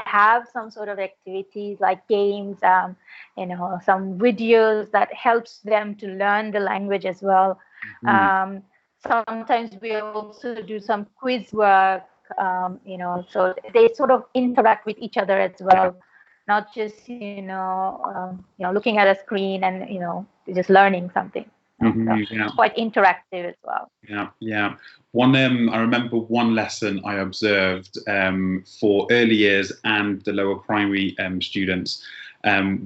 have some sort of activities like games, some videos that helps them to learn the language as well. Mhm. Sometimes we also do some quiz work, so they sort of interact with each other as well, not just looking at a screen and just learning something. So Yeah. it's quite interactive as well. Yeah, yeah. I remember one lesson I observed for early years and the lower primary students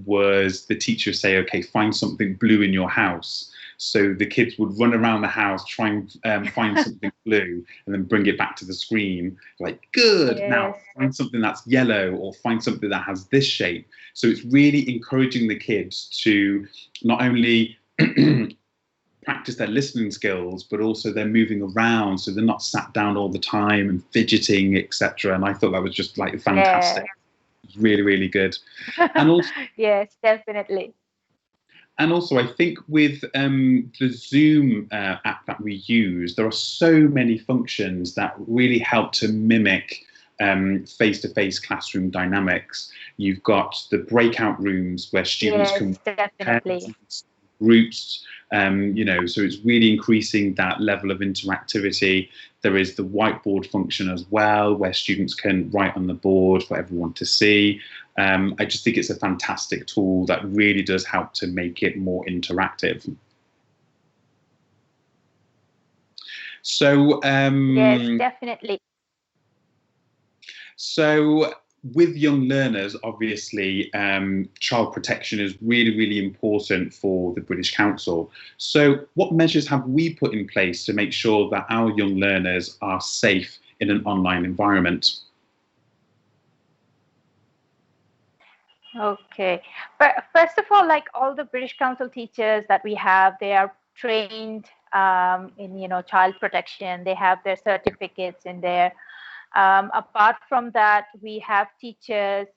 was the teacher say, "Okay, find something blue in your house." So the kids would run around the house, try and find something blue, and then bring it back to the screen. Like, good. Now Yes. find something that's yellow, or find something that has this shape. So it's really encouraging the kids to not only practice their listening skills, but also they're moving around, so they're not sat down all the time and fidgeting, etc. And I thought that was just like fantastic. Yes. Really, really good. And also, Yes, definitely. I think with the Zoom app that we use, there are so many functions that really help to mimic face-to-face classroom dynamics. You've got the breakout rooms where students Yes, can definitely. groups, so it's really increasing that level of interactivity. There is the whiteboard function as well, where students can write on the board for everyone to see. I just think it's a fantastic tool that really does help to make it more interactive. So, Yes, definitely. so with young learners, obviously, child protection is really, really important for the British Council. So, what measures have we put in place to make sure that our young learners are safe in an online environment? Okay. But first of all, like all the British Council teachers that we have, they are trained in child protection. They have their certificates in there. Apart from that, we have teachers,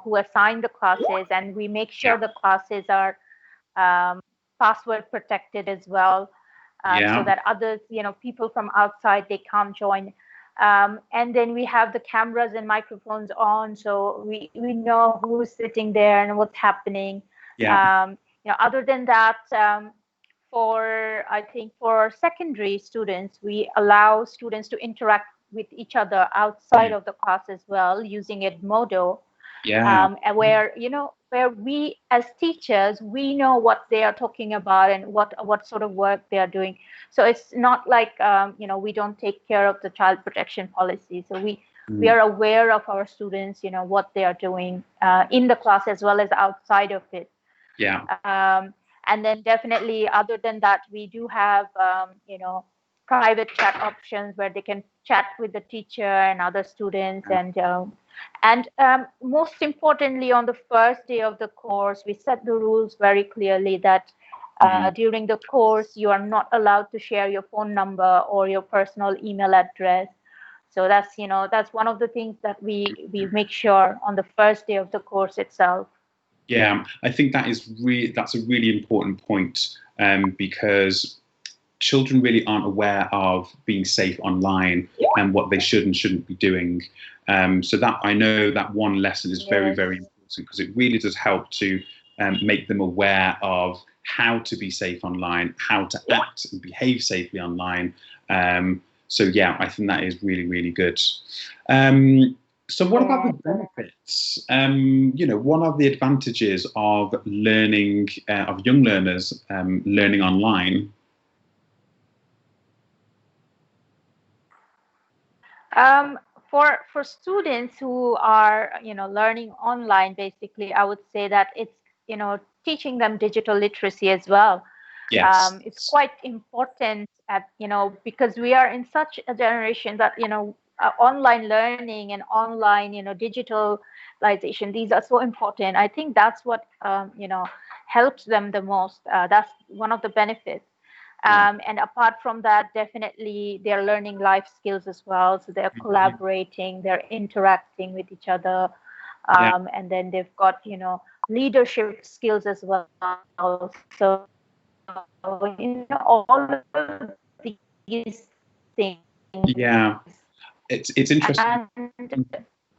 who assign the classes, and we make Yeah, sure the classes are um, password protected as well, so yeah, that others, people from outside, they can't join. And then we have the cameras and microphones on, so we know who's sitting there and what's happening. yeah, Other than that, I think for secondary students, we allow students to interact with each other outside yeah, of the class as well, using Edmodo, yeah, and where we as teachers, we know what they are talking about and what sort of work they are doing. So it's not like we don't take care of the child protection policy. So we mm, are aware of our students, what they are doing in the class as well as outside of it. yeah, And then definitely, other than that, we do have private chat options where they can chat with the teacher and other students. And most importantly, on the first day of the course, we set the rules very clearly that mm, during the course, you are not allowed to share your phone number or your personal email address. So that's one of the things that we make sure on the first day of the course itself. yeah. I think that's a really important point, because children really aren't aware of being safe online and what they should and shouldn't be doing. So that I know that one lesson is very, Yes. very important, because it really does help to make them aware of how to be safe online, how to act and behave safely online. So yeah, I think that is really, really good. So what about the Yes. benefits? What are the advantages of learning of young learners learning online? Um, for students who are learning online, basically, I would say that it's teaching them digital literacy as well. Yes. It's quite important because we are in such a generation that online learning and online digitalization, these are so important. I think that's what helps them the most. That's one of the benefits. Yeah. And apart from that, definitely they're learning life skills as well. So they're Mhm. collaborating, they're interacting with each other, Yeah. and then they've got leadership skills as well. So all of these things, Yeah. It's interesting. and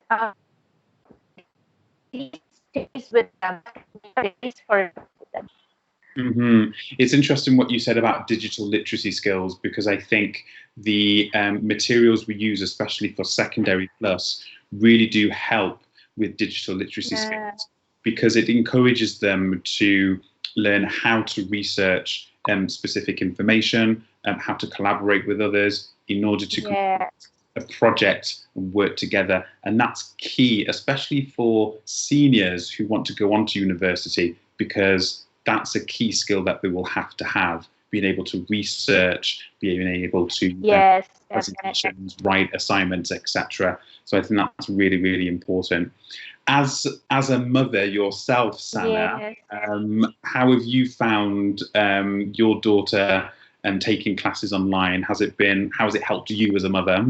uh, stays with them, stays for them. It's interesting what you said about digital literacy skills, because I think the materials we use, especially for secondary plus, really do help with digital literacy Yeah. skills, because it encourages them to learn how to research specific information, how to collaborate with others in order to Yeah. a project and work together. And that's key, especially for seniors who want to go on to university, because that's a key skill that they will have, being able to research, being able to Yes, definitely. presentations, write assignments, etc. So I think that's really, really important. As a mother yourself, Sana, Yes. how have you found your daughter taking classes online? How has it helped you as a mother?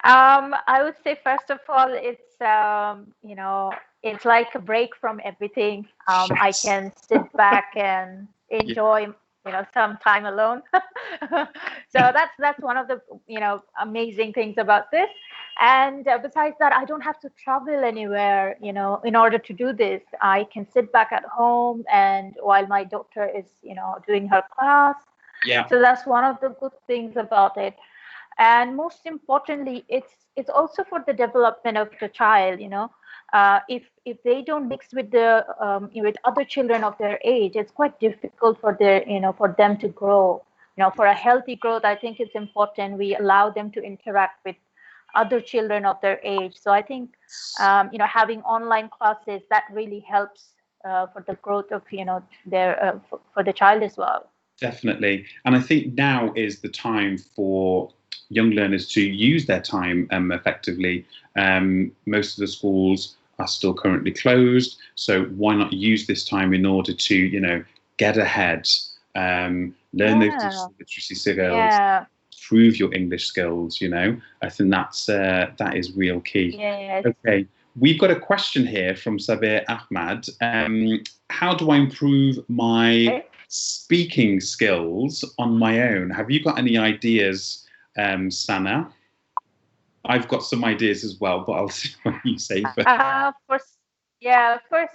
I would say first of all, it's it's like a break from everything. I Yes. can sit back and Yeah. enjoy, some time alone. So that's one of the amazing things about this. And besides that, I don't have to travel anywhere, in order to do this. I can sit back at home and while my daughter is, doing her class. Yeah. So that's one of the good things about it. And most importantly, it's also for the development of the child. If they don't mix with the with other children of their age, it's quite difficult for their for them to grow. For a healthy growth, I think it's important we allow them to interact with other children of their age. So I think having online classes, that really helps for the growth of their for the child as well. Definitely. And I think now is the time for young learners to use their time effectively. Most of the schools are still currently closed, so why not use this time in order to, get ahead, learn those Yeah. digital literacy skills, Yeah. improve your English skills. I think that is real key. Yes. Okay, we've got a question here from Sabir Ahmad. How do I improve my Okay. speaking skills on my own? Have you got any ideas, Sana? I've got some ideas as well, but I'll see what you say first. For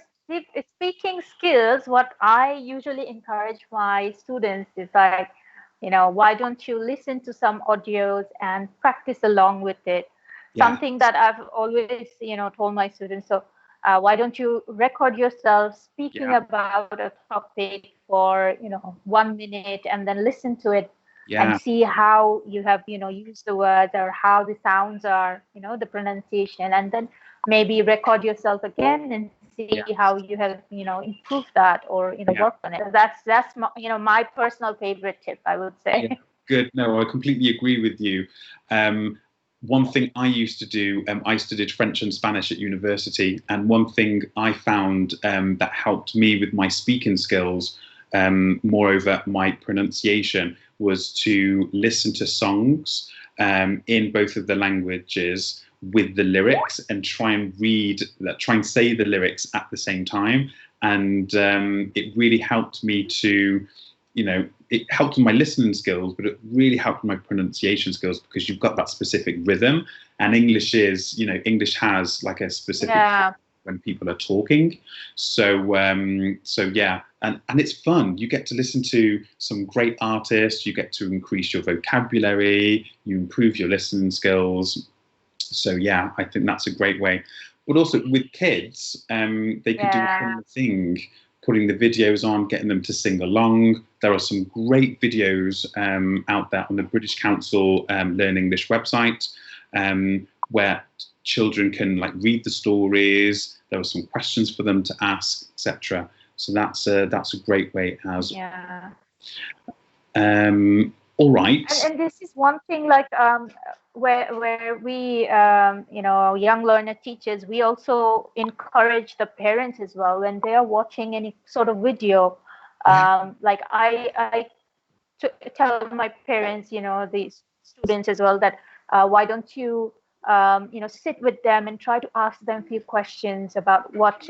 speaking skills, what I usually encourage my students is like, why don't you listen to some audios and practice along with it? Yeah, Something that I've always, told my students. So, why don't you record yourself speaking yeah, about a topic for, 1 minute and then listen to it and yeah, see how you have used the words or how the sounds are, the pronunciation, and then maybe record yourself again and see yeah, how you have improved that or yeah. worked on it. That's my, my personal favorite tip, I would Yeah, say. good. No, I completely agree with you. One thing I used to do, I studied French and Spanish at university, and one thing I found that helped me with my speaking skills, moreover my pronunciation, was to listen to songs in both of the languages with the lyrics and try and say the lyrics at the same time. And it really helped me to, it helped with my listening skills, but it really helped with my pronunciation skills, because you've got that specific rhythm. And English has like a specific Yeah. when people are talking. So yeah, and it's fun. You get to listen to some great artists. You get to increase your vocabulary. You improve your listening skills. So yeah, I think that's a great way. But also with kids, they could do a Yeah. similar thing, putting the videos on, getting them to sing along. There are some great videos out there on the British Council Learn English website, where children can like read the stories. There are some questions for them to ask, etc. So that's a great way as. Yeah. All right. And this is one thing, like where we young learner teachers, we also encourage the parents as well when they are watching any sort of video. Yeah. Like tell my parents, the students as well, that why don't you sit with them and try to ask them a few questions about what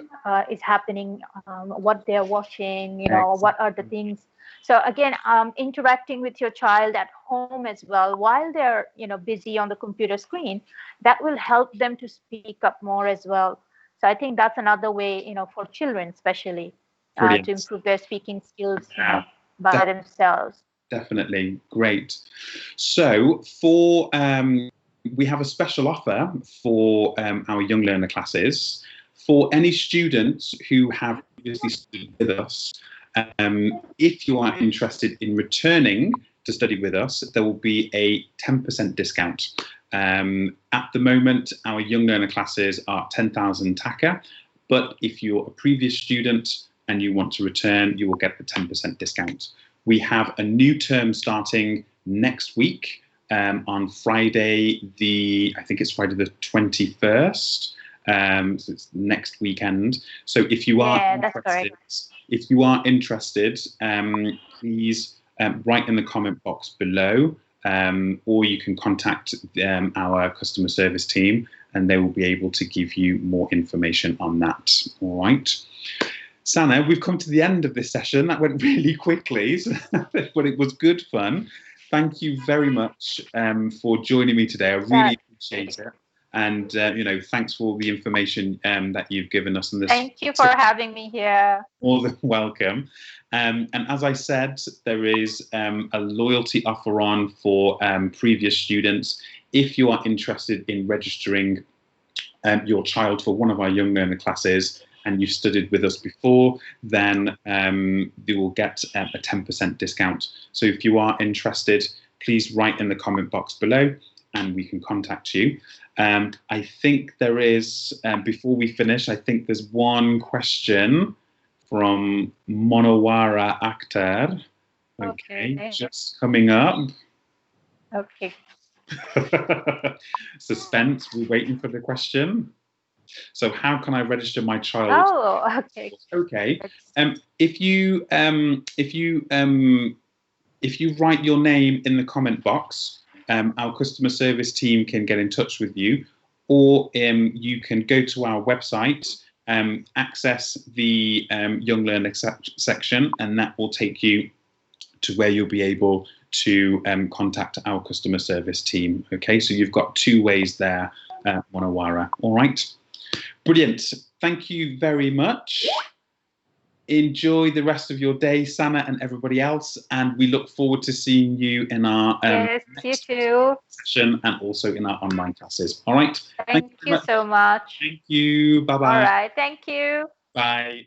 is happening, what they're watching, what are the things. So again, interacting with your child at home as well while they're busy on the computer screen, that will help them to speak up more as well. So I think that's another way, for children especially, to Brilliant. improve their speaking skills, Yeah, by themselves. definitely. Great. So we have a special offer for our Young Learner classes. For any students who have previously studied with us, if you are interested in returning to study with us, there will be a 10% discount. At the moment, our Young Learner classes are 10,000 taka, but if you're a previous student and you want to return, you will get the 10% discount. We have a new term starting next week on Friday, I think it's Friday the 21st. So it's next weekend. So if you are interested, please write in the comment box below, or you can contact our customer service team, and they will be able to give you more information on that. All right. Sana, we've come to the end of this session. That went really quickly, but it was good fun. Thank you very much for joining me today. I really appreciate it. And, thanks for all the information that you've given us. Thank you for having me here. More than welcome. And as I said, there is a loyalty offer on for previous students. If you are interested in registering your child for one of our Young Learner classes and you've studied with us before, then you will get a 10% discount. So if you are interested, please write in the comment box below and we can contact you. I think there is, before we finish, I think there's one question from Monowara Akhtar. Okay, just coming up. Okay. Suspense, we're waiting for the question. So how can I register my child? Oh, okay. Okay. If you write your name in the comment box, our customer service team can get in touch with you, or you can go to our website, access the Young Learner section, and that will take you to where you'll be able to contact our customer service team. Okay, so you've got two ways there, Monowara. All right, brilliant. Thank you very much. Enjoy the rest of your day, Sana, and everybody else, and we look forward to seeing you in our next session and also in our online classes. All right. Thank you so much. Thank you. Bye-bye. All right. Thank you. Bye.